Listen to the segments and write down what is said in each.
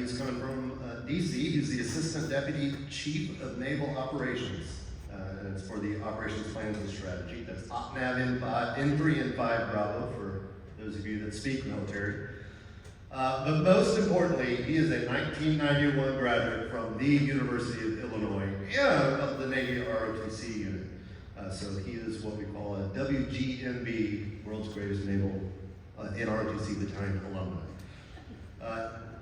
He's coming from DC. He's the Assistant Deputy Chief of Naval Operations. And it's for the Operations Plans and Strategy. That's OPNAV N3 and 5 Bravo for those of you that speak military. But most importantly, he is a 1991 graduate from the University of Illinois, of the Navy ROTC unit. So he is what we call a WGNB, World's Greatest Naval NROTC Battalion alumni.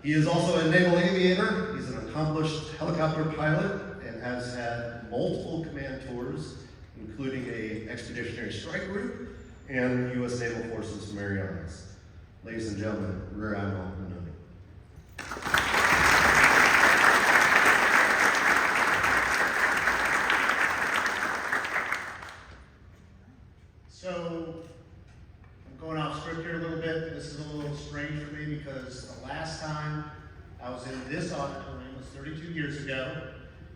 He is also a naval aviator. He's an accomplished helicopter pilot and has had multiple command tours, including a Expeditionary Strike Group and U.S. Naval Forces Marianas. Ladies and gentlemen, Rear Admiral Menoni. So, I'm going off script here a little bit. This is a little strange for me because the last time I was in this auditorium was 32 years ago,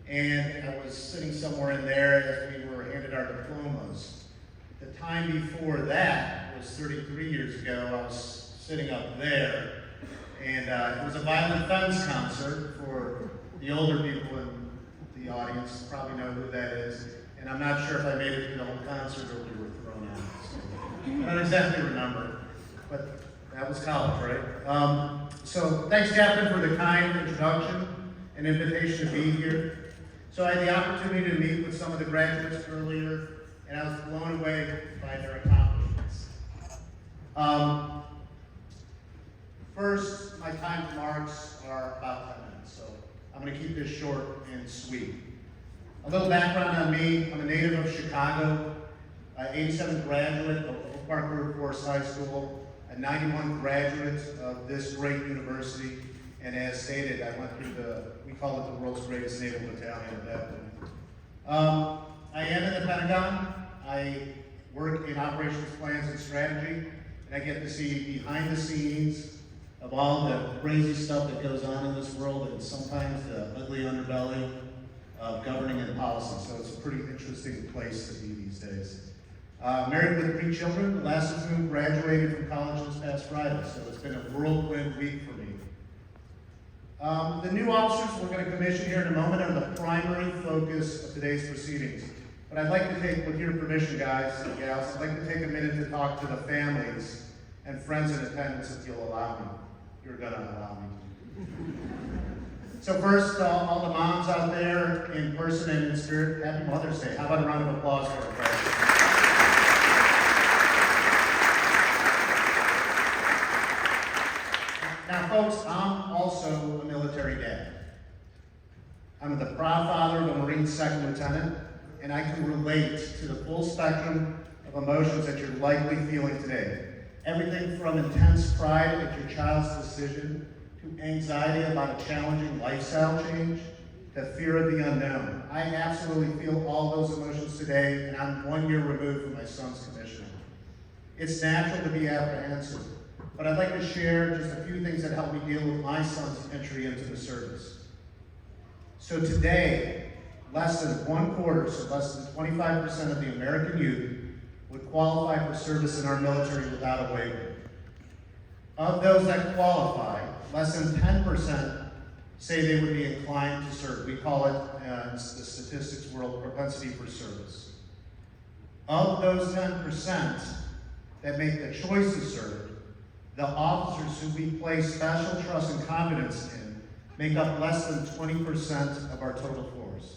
and I was sitting somewhere in there as we were handed our diplomas. The time before that was 33 years ago. I was sitting up there, and it was a violent femmes concert. For the older people in the audience probably know who that is, and I'm not sure if I made it through the whole concert or we were thrown out. So I don't exactly remember, but that was college, right? So thanks, Captain, for the kind introduction and invitation to be here. So I had the opportunity to meet with some of the graduates earlier, and I was blown away by their accomplishments. First, my kind remarks are about 10 minutes, so I'm going to keep this short and sweet. A little background on me: I'm a native of Chicago, 87 graduate of Oak Park Air Force High School, a 91 graduate of this great university, and as stated, I went through we call it the world's greatest naval battalion at that point. I am in the Pentagon. I work in operations plans and strategy, and I get to see behind the scenes of all the crazy stuff that goes on in this world, and sometimes the ugly underbelly of governing and policy. So it's a pretty interesting place to be these days. Married with 3 children, the last of whom graduated from college this past Friday, so it's been a whirlwind week for me. The new officers we're going to commission here in a moment are the primary focus of today's proceedings. But I'd like to take, with your permission, guys and gals, I'd like to take a minute to talk to the families and friends in attendance, if you'll allow me. You're going to allow me. So first, all the moms out there in person and in spirit, happy Mother's Day. How about a round of applause for our president? Now, folks, I'm also a military dad. I'm the proud father of a Marine second lieutenant, and I can relate to the full spectrum of emotions that you're likely feeling today. Everything from intense pride at your child's decision, to anxiety about a challenging lifestyle change, to fear of the unknown. I absolutely feel all those emotions today, and I'm 1 year removed from my son's commissioning. It's natural to be apprehensive, but I'd like to share just a few things that helped me deal with my son's entry into the service. So today, less than 1/4, so less than 25% of the American youth would qualify for service in our military without a waiver. Of those that qualify, less than 10% say they would be inclined to serve. We call it, the statistics world, propensity for service. Of those 10% that make the choice to serve, the officers who we place special trust and confidence in make up less than 20% of our total force.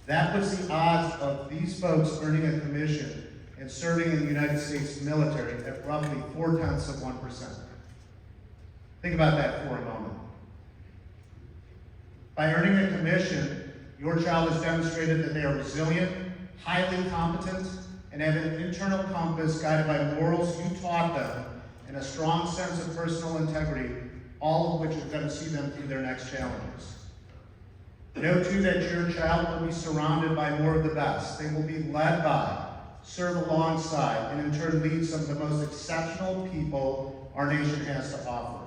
That puts the odds of these folks earning a commission and serving in the United States military at roughly 0.4%. Think about that for a moment. By earning a commission, your child has demonstrated that they are resilient, highly competent, and have an internal compass guided by morals you taught them and a strong sense of personal integrity, all of which is going to see them through their next challenges. Know too that your child will be surrounded by more of the best. They will be led by, serve alongside, and in turn lead some of the most exceptional people our nation has to offer.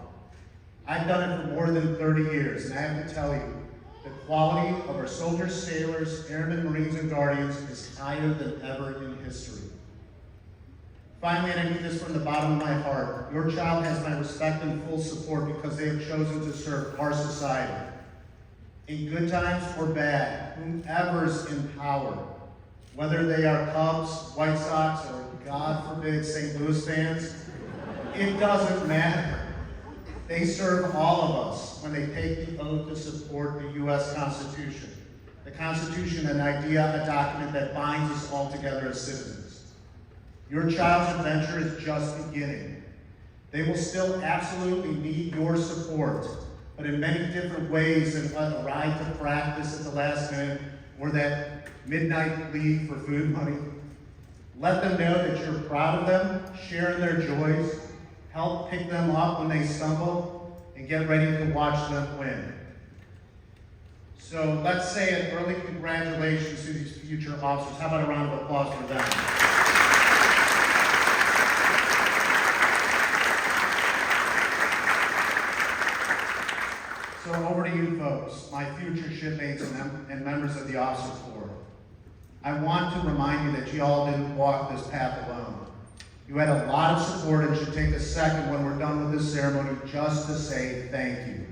I've done it for more than 30 years, and I have to tell you, the quality of our soldiers, sailors, airmen, Marines, and Guardians is higher than ever in history. Finally, and I mean this from the bottom of my heart, your child has my respect and full support because they have chosen to serve our society. In good times or bad, whomever's in power, whether they are Cubs, White Sox, or God forbid, St. Louis fans, it doesn't matter. They serve all of us when they take the oath to support the U.S. Constitution. The Constitution, an idea, a document that binds us all together as citizens. Your child's adventure is just beginning. They will still absolutely need your support, but in many different ways than a ride to practice at the last minute or that midnight leave for food money. Let them know that you're proud of them, share in their joys, help pick them up when they stumble, and get ready to watch them win. So let's say an early congratulations to these future officers. How about a round of applause for them? So over to you folks, my future shipmates and members of the Officer Corps. I want to remind you that you all didn't walk this path alone. You had a lot of support and should take a second when we're done with this ceremony just to say thank you.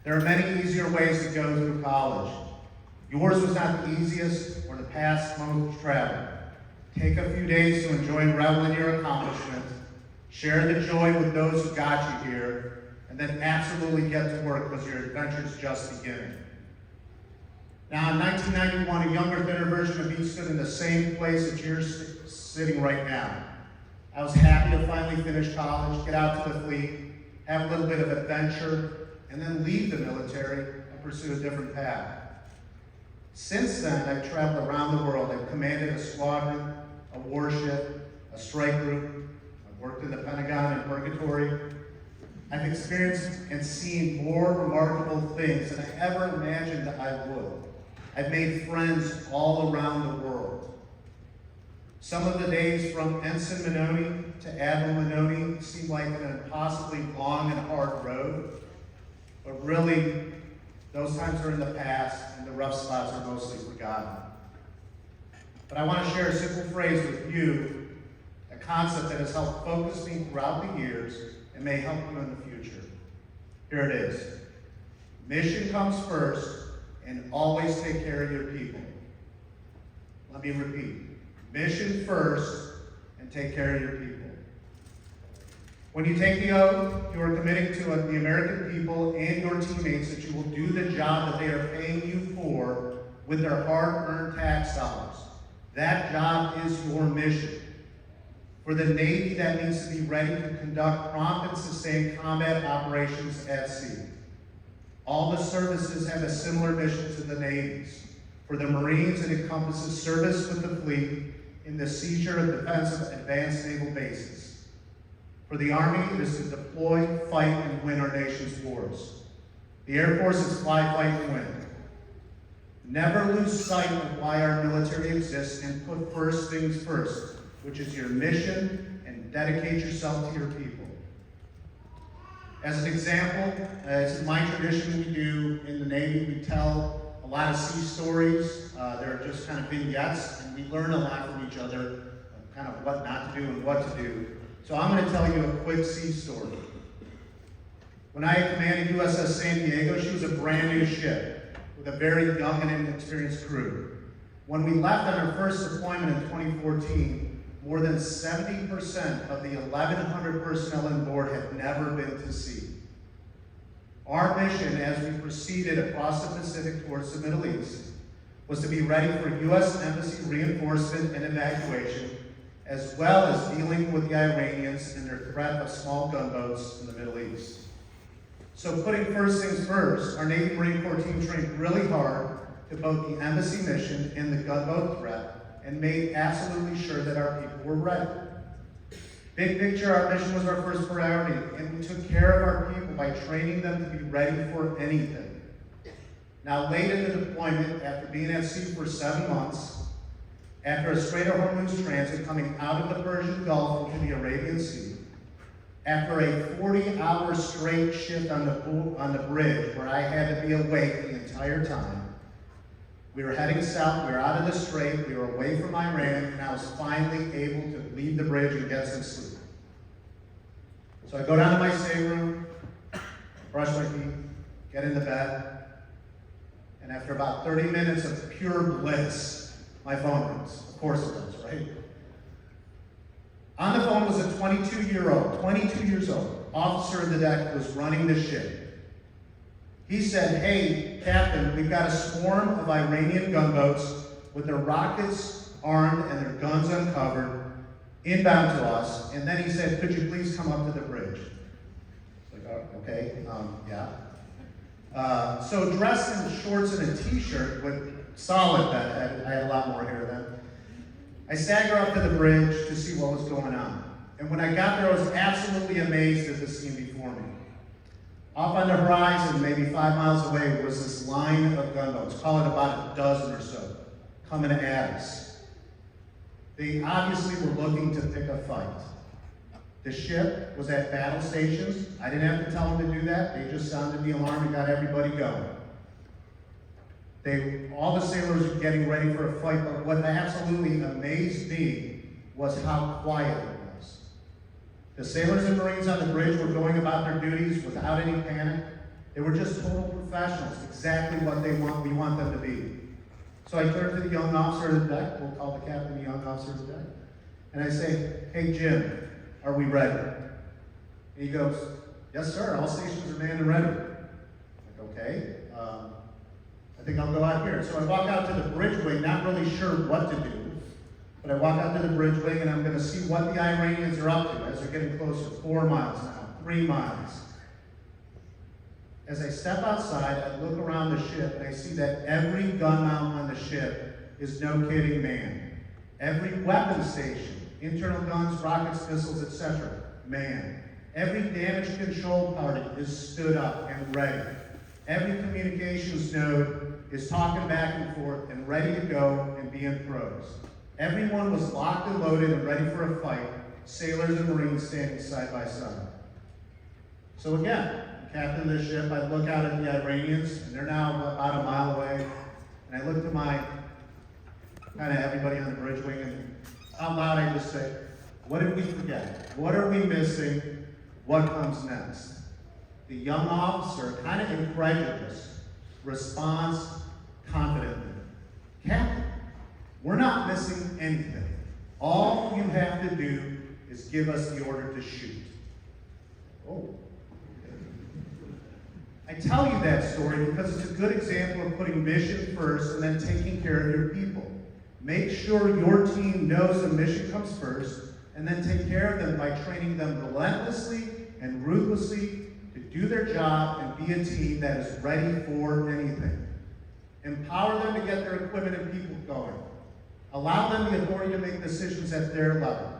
There are many easier ways to go through college. Yours was not the easiest or the path most traveled. Take a few days to enjoy and revel in your accomplishment, share the joy with those who got you here, and then absolutely get to work because your adventure is just beginning. Now, in 1991, a younger, thinner version of me stood in the same place that you're sitting right now. I was happy to finally finish college, get out to the fleet, have a little bit of adventure, and then leave the military and pursue a different path. Since then, I've traveled around the world. I've commanded a squadron, a warship, a strike group. I've worked in the Pentagon and Purgatory. I've experienced and seen more remarkable things than I ever imagined that I would. I've made friends all around the world. Some of the days from Ensign Menoni to Admiral Menoni seem like an impossibly long and hard road, but really, those times are in the past and the rough spots are mostly forgotten. But I want to share a simple phrase with you, a concept that has helped focus me throughout the years and may help you in the future. Here it is. Mission comes first, and always take care of your people. Let me repeat. Mission first, and take care of your people. When you take the oath, you are committing to the American people and your teammates that you will do the job that they are paying you for with their hard-earned tax dollars. That job is your mission. For the Navy, that means to be ready to conduct prompt and sustained combat operations at sea. All the services have a similar mission to the Navy's. For the Marines, it encompasses service with the fleet in the seizure of defensive advanced naval bases. For the Army, it is to deploy, fight, and win our nation's wars. The Air Force is fly, fight, and win. Never lose sight of why our military exists and put first things first, which is your mission, and dedicate yourself to your people. As an example, it's my tradition we do in the Navy, we tell a lot of sea stories. They're just kind of vignettes, and we learn a lot from each other of kind of what not to do and what to do. So I'm going to tell you a quick sea story. When I commanded USS San Diego, she was a brand new ship with a very young and inexperienced crew. When we left on our first deployment in 2014, more than 70% of the 1,100 personnel on board had never been to sea. Our mission as we proceeded across the Pacific towards the Middle East was to be ready for U.S. Embassy reinforcement and evacuation, as well as dealing with the Iranians and their threat of small gunboats in the Middle East. So putting first things first, our Navy Marine Corps team trained really hard to both the embassy mission and the gunboat threat, and made absolutely sure that our people were ready. Big picture, our mission was our first priority, and we took care of our people by training them to be ready for anything. Now, late in the deployment, after being at sea for 7 months, after a Strait of Hormuz transit coming out of the Persian Gulf into the Arabian Sea, after a 40-hour straight shift on the bridge where I had to be awake the entire time, we were heading south, we were out of the strait, we were away from Iran, and I was finally able to leave the bridge and get some sleep. So I go down to my stateroom, brush my teeth, get into bed, and after about 30 minutes of pure bliss, my phone rings. Of course it does, right? On the phone was a 22 years old, officer of the deck who was running the ship. He said, "Hey, Captain, we've got a swarm of Iranian gunboats with their rockets armed and their guns uncovered, inbound to us." And then he said, "Could you please come up to the bridge?" It's like, oh, okay, yeah. So dressed in shorts and a t-shirt with solid bedhead, I had a lot more hair then, I stagger up to the bridge to see what was going on. And when I got there, I was absolutely amazed at the scene before me. Off on the horizon, maybe 5 miles away, was this line of gunboats, call it about a dozen or so, coming at us. They obviously were looking to pick a fight. The ship was at battle stations. I didn't have to tell them to do that. They just sounded the alarm and got everybody going. All the sailors were getting ready for a fight, but what absolutely amazed me was how quiet it was. The sailors and Marines on the bridge were going about their duties without any panic. They were just total professionals, exactly what we want them to be. So I turned to the young officer of the deck, we'll call the captain the young officer of the deck, and I say, "Hey Jim, are we ready?" And he goes, "Yes sir, all stations are manned and ready." I'm like, okay, I think I'll go out here. So I walk out to the bridge wing, not really sure what to do, but I walk out to the bridge wing and I'm gonna see what the Iranians are up to as they're getting closer. 4 miles now, 3 miles. As I step outside, I look around the ship and I see that every gun mount on the ship is no kidding manned. Every weapon station, internal guns, rockets, missiles, etc., manned. Every damage control party is stood up and ready. Every communications node is talking back and forth and ready to go and be in throws. Everyone was locked and loaded and ready for a fight, sailors and Marines standing side by side. So again, captain of the ship, I look out at the Iranians, and they're now about a mile away, and I look to my, kind of everybody on the bridge wing, and out loud I just say, what did we forget? What are we missing? What comes next? The young officer, kind of incredulous, responds confidently, "Captain, we're not missing anything. All you have to do is give us the order to shoot." Oh. I tell you that story because it's a good example of putting mission first and then taking care of your people. Make sure your team knows the mission comes first and then take care of them by training them relentlessly and ruthlessly to do their job and be a team that is ready for anything. Empower them to get their equipment and people going. Allow them the authority to make decisions at their level.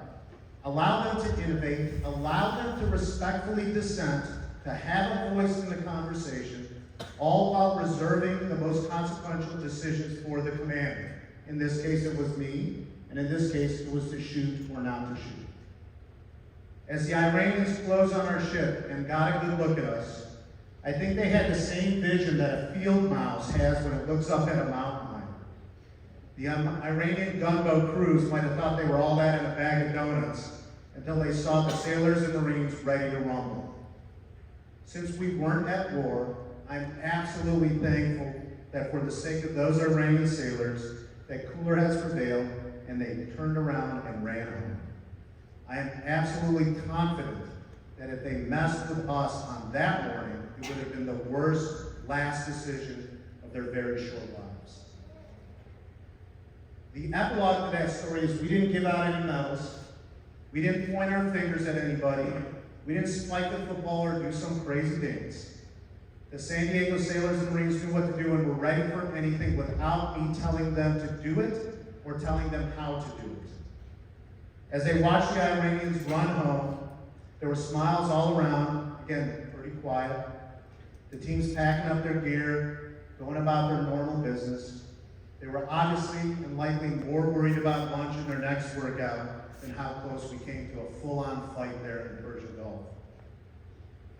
Allow them to innovate. Allow them to respectfully dissent, to have a voice in the conversation, all while reserving the most consequential decisions for the commander. In this case, it was me, and in this case, it was to shoot or not to shoot. As the Iranians closed on our ship and got a good look at us, I think they had the same vision that a field mouse has when it looks up at a mountain lion. The Iranian gunboat crews might have thought they were all that in a bag of donuts until they saw the sailors and Marines ready to rumble. Since we weren't at war, I'm absolutely thankful that for the sake of those Iranian sailors, that cooler heads prevailed and they turned around and ran home. I am absolutely confident that if they messed with us on that morning, it would have been the worst last decision of their very short lives. The epilogue to that story is we didn't give out any medals. We didn't point our fingers at anybody. We didn't spike the football or do some crazy dance. The San Diego sailors and Marines knew what to do and were ready for anything without me telling them to do it or telling them how to do it. As they watched the Iranians run home, there were smiles all around, again, pretty quiet. The teams packing up their gear, going about their normal business. They were obviously and likely more worried about lunch and their next workout than how close we came to a full-on fight there in Persian Gulf.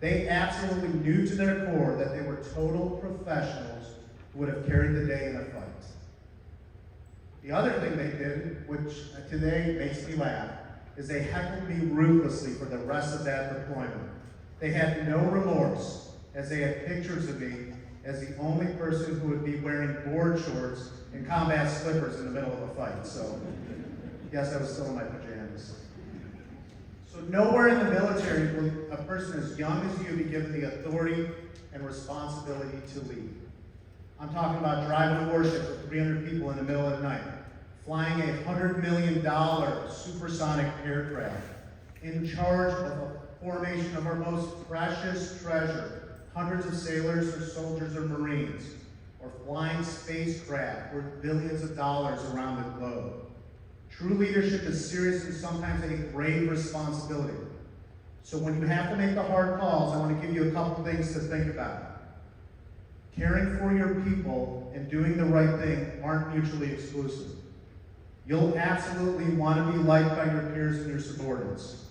They absolutely knew to their core that they were total professionals who would have carried the day in a fight. The other thing they did, which today makes me laugh, is they heckled me ruthlessly for the rest of that deployment. They had no remorse, as they had pictures of me as the only person who would be wearing board shorts and combat slippers in the middle of a fight. So, yes, I was still in my pajamas. So nowhere in the military will a person as young as you be given the authority and responsibility to lead. I'm talking about driving a warship with 300 people in the middle of the night, flying a $100 million supersonic aircraft, in charge of a formation of our most precious treasure, hundreds of sailors or soldiers or Marines, or flying spacecraft worth billions of dollars around the globe. True leadership is serious and sometimes a grave responsibility. So when you have to make the hard calls, I want to give you a couple things to think about. Caring for your people and doing the right thing aren't mutually exclusive. You'll absolutely want to be liked by your peers and your subordinates.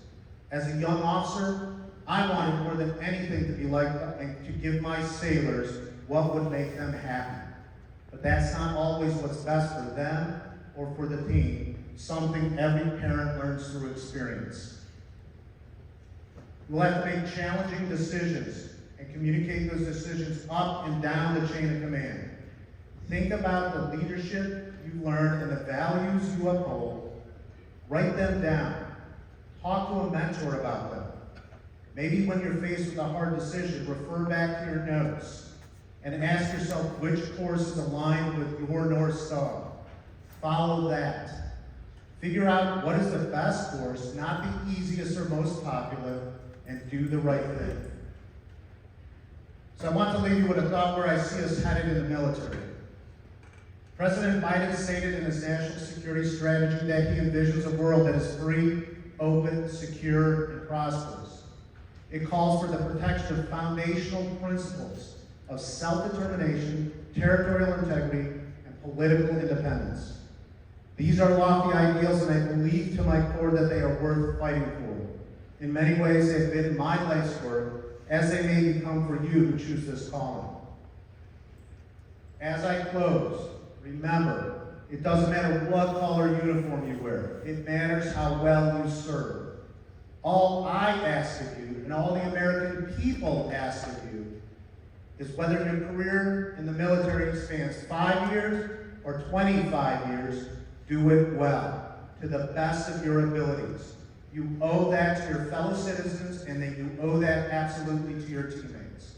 As a young officer, I wanted more than anything to be liked and to give my sailors what would make them happy. But that's not always what's best for them or for the team, something every parent learns through experience. You'll have to make challenging decisions and communicate those decisions up and down the chain of command. Think about the leadership you learned and the values you uphold. Write them down. Talk to a mentor about them. Maybe when you're faced with a hard decision, refer back to your notes and ask yourself which course is aligned with your North Star. Follow that. Figure out what is the best course, not the easiest or most popular, and do the right thing. So I want to leave you with a thought where I see us headed in the military. President Biden stated in his national security strategy that he envisions a world that is free, open, secure, and prosperous. It calls for the protection of foundational principles of self-determination, territorial integrity, and political independence. These are lofty ideals, and I believe to my core that they are worth fighting for. In many ways, they've been my life's work, as they may become for you who choose this calling. As I close, remember, it doesn't matter what color uniform you wear. It matters how well you serve. All I ask of you, and all the American people ask of you, is whether your career in the military spans 5 years or 25 years, do it well, to the best of your abilities. You owe that to your fellow citizens, and then you owe that absolutely to your teammates.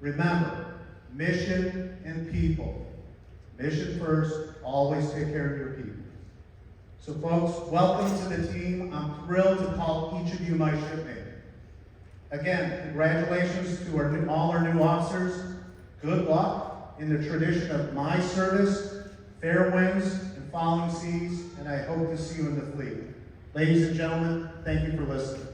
Remember, mission and people. Mission first, always take care of your people. So folks, welcome to the team. I'm thrilled to call each of you my shipmate. Again, congratulations to all our new officers. Good luck in the tradition of my service, fair winds and following seas, and I hope to see you in the fleet. Ladies and gentlemen, thank you for listening.